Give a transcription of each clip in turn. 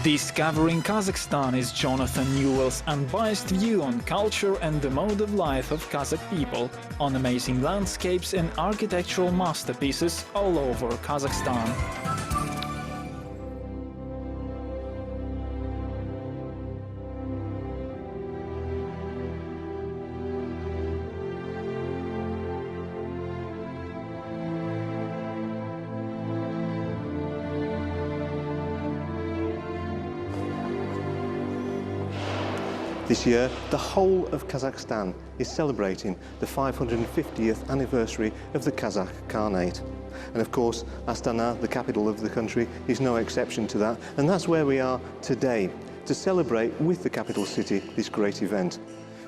Discovering Kazakhstan is Jonathan Newell's unbiased view on culture and the mode of life of Kazakh people, on amazing landscapes and architectural masterpieces all over Kazakhstan. This year, the whole of Kazakhstan is celebrating the 550th anniversary of the Kazakh Khanate. And of course, Astana, the capital of the country, is no exception to that. And that's where we are today, to celebrate with the capital city this great event.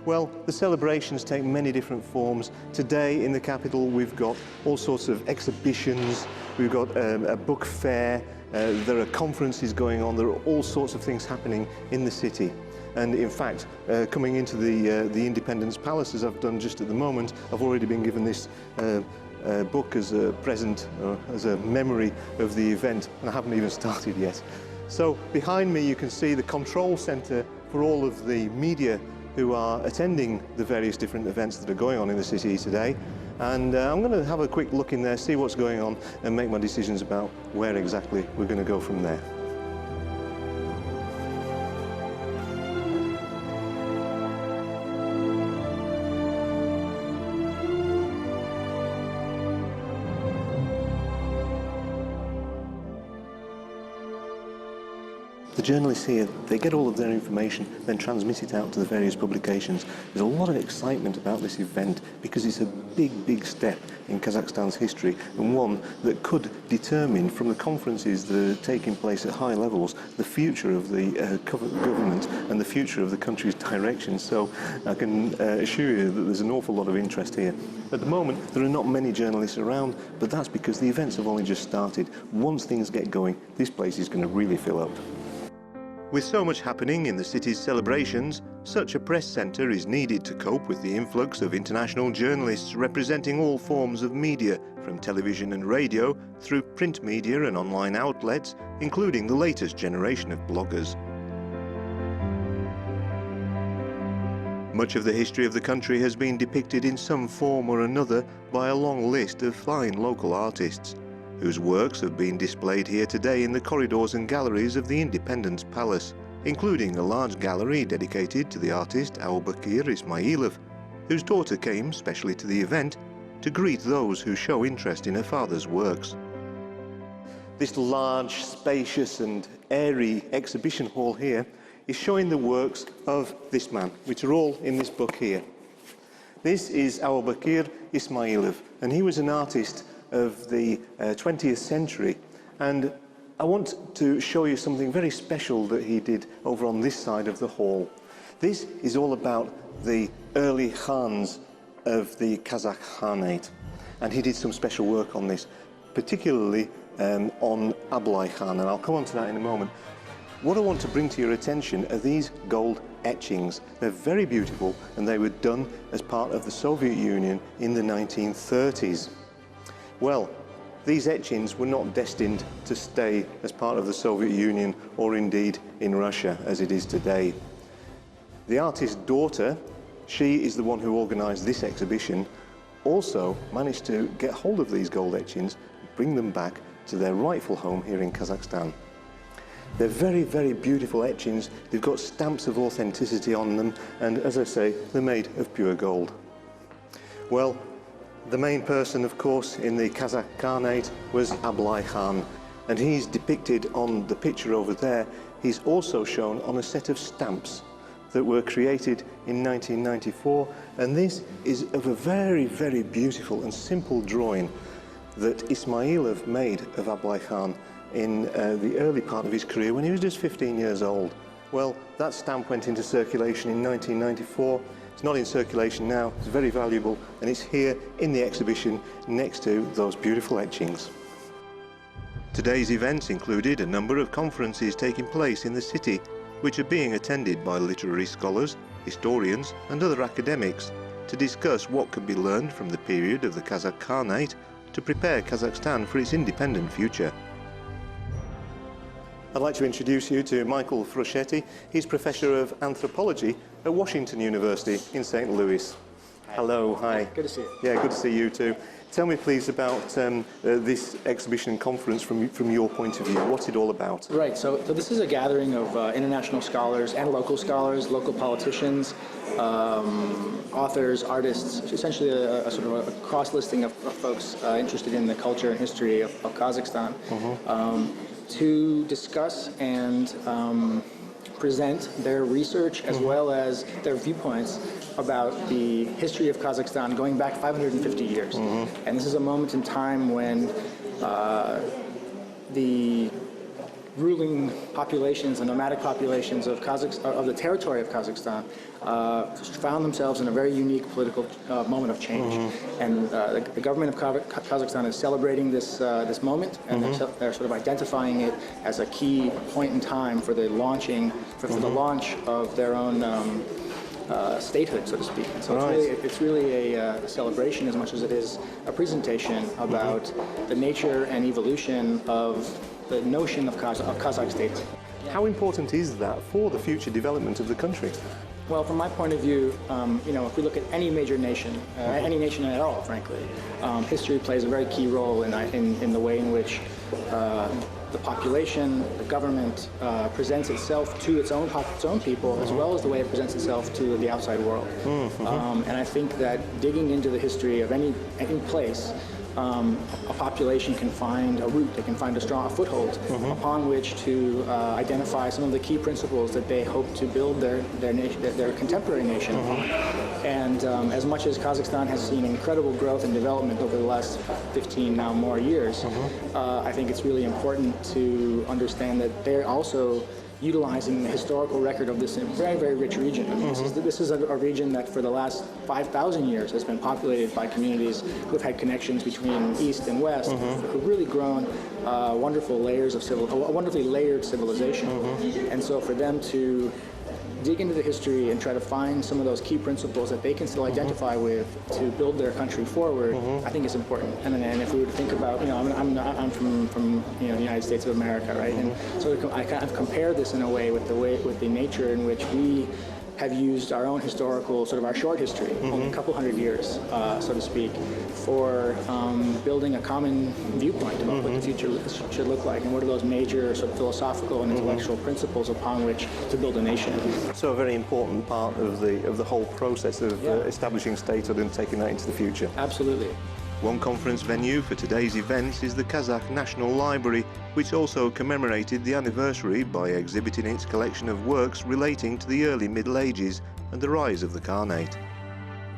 Well, the celebrations take many different forms. Today in the capital we've got all sorts of exhibitions, we've got a book fair, there are conferences going on, there are all sorts of things happening in the city. And in fact, coming into the Independence Palace, as I've done just at the moment, I've already been given this book as a present, as a memory of the event, and I haven't even started yet. So behind me you can see the control centre for all of the media who are attending the various different events that are going on in the city today. And I'm going to have a quick look in there, see what's going on, and make my decisions about where exactly we're going to go from there. The journalists here, they get all of their information, then transmit it out to the various publications. There's a lot of excitement about this event because it's a big, big step in Kazakhstan's history, and one that could determine from the conferences that are taking place at high levels the future of the government and the future of the country's direction. So I can assure you that there's an awful lot of interest here. At the moment, there are not many journalists around, but that's because the events have only just started. Once things get going, this place is going to really fill up. With so much happening in the city's celebrations, such a press centre is needed to cope with the influx of international journalists representing all forms of media, from television and radio through print media and online outlets, including the latest generation of bloggers. Much of the history of the country has been depicted in some form or another by a long list of fine local artists, whose works have been displayed here today in the corridors and galleries of the Independence Palace, including a large gallery dedicated to the artist Abubakir Ismailov, whose daughter came specially to the event to greet those who show interest in her father's works. This large, spacious and airy exhibition hall here is showing the works of this man, which are all in this book here. This is Abubakir Ismailov, and he was an artist of the 20th century, and I want to show you something very special that he did over on this side of the hall. This is all about the early Khans of the Kazakh Khanate, and he did some special work on this, particularly on Ablai Khan, and I'll come on to that in a moment. What I want to bring to your attention are these gold etchings. They're very beautiful, and they were done as part of the Soviet Union in the 1930s. Well, these etchings were not destined to stay as part of the Soviet Union or indeed in Russia as it is today. The artist's daughter, she is the one who organised this exhibition, also managed to get hold of these gold etchings, bring them back to their rightful home here in Kazakhstan. They're very, very beautiful etchings. They've got stamps of authenticity on them, and as I say, they're made of pure gold. Well, the main person, of course, in the Kazakh Khanate was Ablai Khan, and he's depicted on the picture over there. He's also shown on a set of stamps that were created in 1994, and this is of a very, very beautiful and simple drawing that Ismailov made of Ablai Khan in the early part of his career when he was just 15 years old. Well, that stamp went into circulation in 1994. It's not in circulation now, it's very valuable, and it's here in the exhibition next to those beautiful etchings. Today's events included a number of conferences taking place in the city, which are being attended by literary scholars, historians and other academics to discuss what can be learned from the period of the Kazakh Khanate to prepare Kazakhstan for its independent future. I'd like to introduce you to Michael Fruschetti. He's Professor of Anthropology at Washington University in St. Louis. Hello, hi. Good to see you. Yeah, good to see you too. Tell me please about this exhibition and conference from your point of view. What's it all about? Right, so this is a gathering of international scholars and local scholars, local politicians, authors, artists, essentially a sort of a cross-listing of folks interested in the culture and history of Kazakhstan, to discuss and present their research as well as their viewpoints about the history of Kazakhstan going back 550 years. And this is a moment in time when the ruling populations, the nomadic populations of the territory of Kazakhstan found themselves in a very unique political moment of change. And the government of Kazakhstan is celebrating this moment, and they're sort of identifying it as a key point in time for the launching, for the launch of their own statehood, so to speak. And so it's really a celebration as much as it is a presentation about the nature and evolution of the notion of Kazakh statehood. How important is that for the future development of the country? Well, from my point of view, if we look at any major nation, any nation at all, frankly, history plays a very key role in the way in which the population, the government presents itself to its own people, as well as the way it presents itself to the outside world. And I think that digging into the history of any place, a population can find a root, they can find a strong foothold upon which to identify some of the key principles that they hope to build their contemporary nation upon. And as much as Kazakhstan has seen incredible growth and development over the last 15 now more years, I think it's really important to understand that they're also utilizing the historical record of this very, very rich region. This is a region that for the last 5,000 years has been populated by communities who've had connections between East and West, who've really grown wonderfully layered civilization. And so for them to dig into the history and try to find some of those key principles that they can still identify with to build their country forward, I think is important. And if we were to think about, I'm from the United States of America, right? And so I kind of compare this in a way with the nature in which we have used our own historical, sort of our short history, only a couple hundred years, so to speak, for building a common viewpoint about what the future should look like, and what are those major sort of philosophical and intellectual principles upon which to build a nation. So a very important part of the whole process of establishing statehood and taking that into the future. Absolutely. One conference venue for today's events is the Kazakh National Library, which also commemorated the anniversary by exhibiting its collection of works relating to the early Middle Ages and the rise of the Khanate.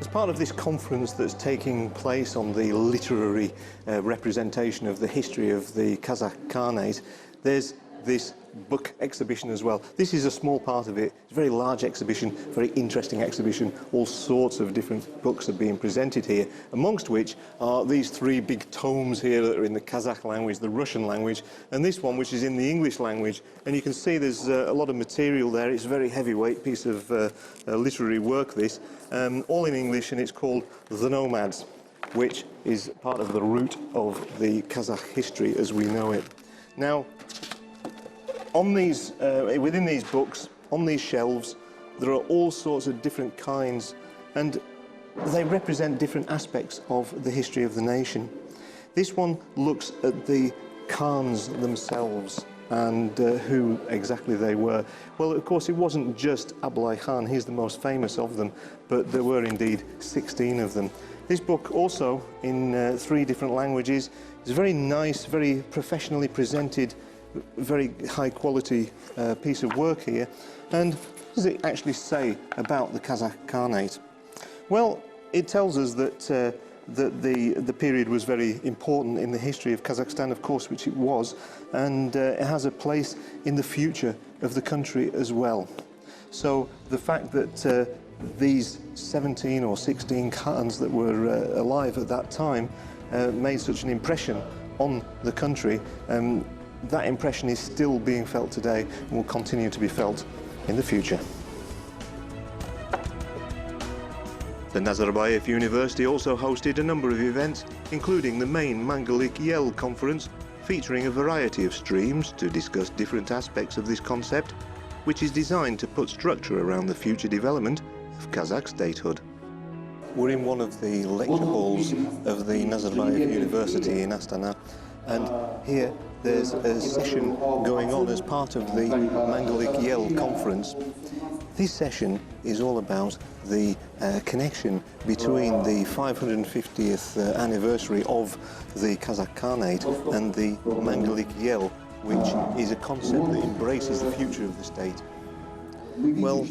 As part of this conference that's taking place on the literary representation of the history of the Kazakh Khanate, there's this book exhibition as well. This is a small part of it. It's a very large exhibition, very interesting exhibition. All sorts of different books are being presented here, amongst which are these three big tomes here that are in the Kazakh language, the Russian language, and this one which is in the English language. And you can see there's a lot of material there. It's a very heavyweight piece of literary work, this, all in English, and it's called The Nomads, which is part of the root of the Kazakh history as we know it. Now, on these, within these books, on these shelves, there are all sorts of different kinds, and they represent different aspects of the history of the nation. This one looks at the Khans themselves and who exactly they were. Well, of course, it wasn't just Ablai Khan, he's the most famous of them, but there were indeed 16 of them. This book also, in 3 different languages, is a very nice, very professionally presented, very high quality piece of work here. And what does it actually say about the Kazakh Khanate? Well, it tells us that the period was very important in the history of Kazakhstan, of course, which it was, and it has a place in the future of the country as well. So the fact that these 17 or 16 Khans that were alive at that time made such an impression on the country, that impression is still being felt today and will continue to be felt in the future. The Nazarbayev University also hosted a number of events, including the main Mangalik Yel conference, featuring a variety of streams to discuss different aspects of this concept, which is designed to put structure around the future development of Kazakh statehood. We're in one of the lecture halls of the Nazarbayev University in Astana, and here there's a session going on as part of the Mangalik Yel conference. This session is all about the connection between the 550th anniversary of the Kazakh Khanate and the Mangalik Yel, which is a concept that embraces the future of the state. Well,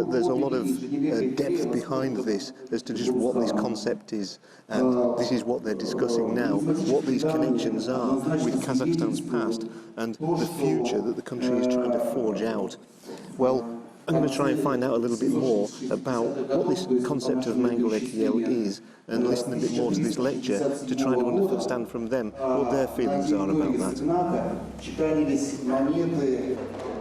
there's a lot of depth behind this as to just what this concept is, and this is what they're discussing now, what these connections are with Kazakhstan's past and the future that the country is trying to forge out. Well, I'm going to try and find out a little bit more about what this concept of Mangalik Yel is and listen a bit more to this lecture to try to understand from them what their feelings are about that.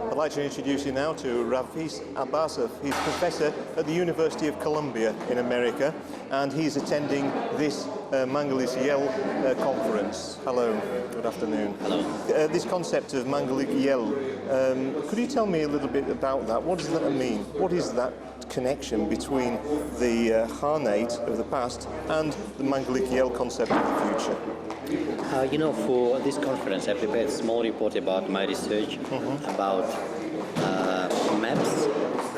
I'd like to introduce you now to Ravis Abbasov. He's professor at the University of Columbia in America, and he's attending this Mangalik Yel conference. Hello, good afternoon. Hello. This concept of Mangalik Yel, could you tell me a little bit about that? What does that mean? What is that connection between the Khanate of the past and the Mangalik Yel concept of the future? For this conference, I prepared a small report about my research about maps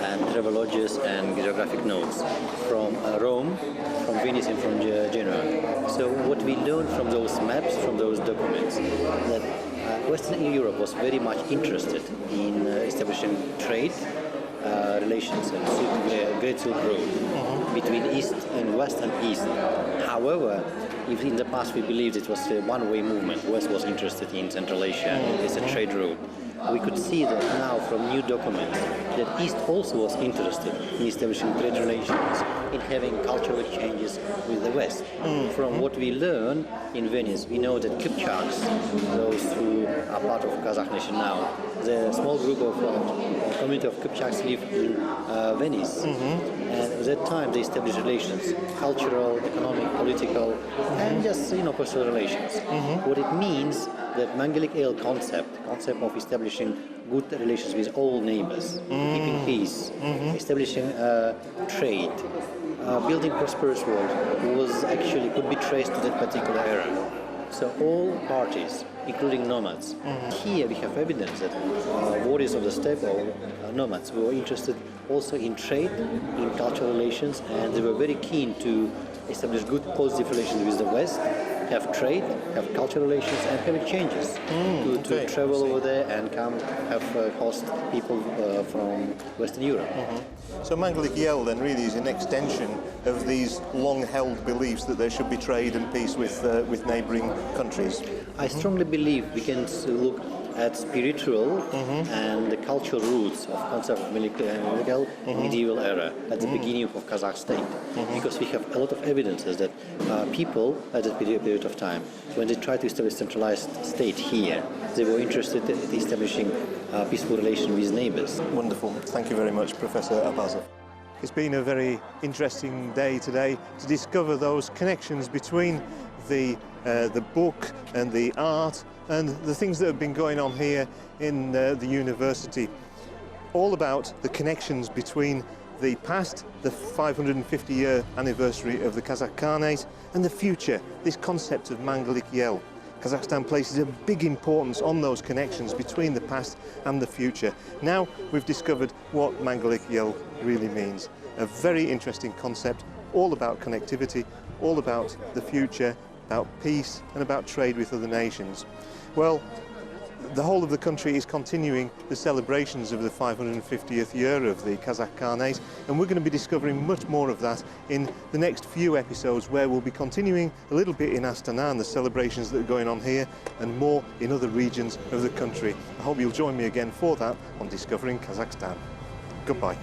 and travelogues and geographic notes from Rome, from Venice and from Genoa. So what we learned from those maps, from those documents, that Western Europe was very much interested in establishing trade relations and Great Silk Road between East and West and East. However, if in the past we believed it was a one-way movement, West was interested in Central Asia, it's a trade route, we could see that now from new documents that East also was interested in establishing trade relations, in having cultural exchanges with the West. From what we learn in Venice, we know that Kipchaks, those who are part of Kazakh nation now, the small group of community of Kipchaks live in Venice. And at that time they established relations, cultural, economic, political, and just personal relations. What it means that Mangalik Yel concept of establishing good relations with all neighbors, keeping peace, establishing trade, building prosperous world could be traced to that particular era. So all parties, including nomads. Here we have evidence that warriors of the steppe or nomads were interested also in trade, in cultural relations, and they were very keen to establish good positive relations with the West, have trade, have cultural relations, and have exchanges to travel over there and come have host people from Western Europe. So Mangalik Yel then really is an extension of these long-held beliefs that there should be trade and peace with neighbouring countries. I strongly believe we can look at spiritual and the cultural roots of concept of Mangalik Yel in medieval era, at the beginning of Kazakh state, because we have a lot of evidences that people at that period of time, when they tried to establish centralized state here, they were interested in establishing peaceful relation with neighbors. Wonderful. Thank you very much, Professor Abbasov. It's been a very interesting day today to discover those connections between the book and the art and the things that have been going on here in the university. All about the connections between the past, the 550-year anniversary of the Kazakh Khanate, and the future, this concept of Mangalik Yel. Kazakhstan places a big importance on those connections between the past and the future. Now we've discovered what Mangalik Yel really means. A very interesting concept, all about connectivity, all about the future, about peace and about trade with other nations. Well, the whole of the country is continuing the celebrations of the 550th year of the Kazakh Khanate, and we're going to be discovering much more of that in the next few episodes, where we'll be continuing a little bit in Astana and the celebrations that are going on here, and more in other regions of the country. I hope you'll join me again for that on Discovering Kazakhstan. Goodbye.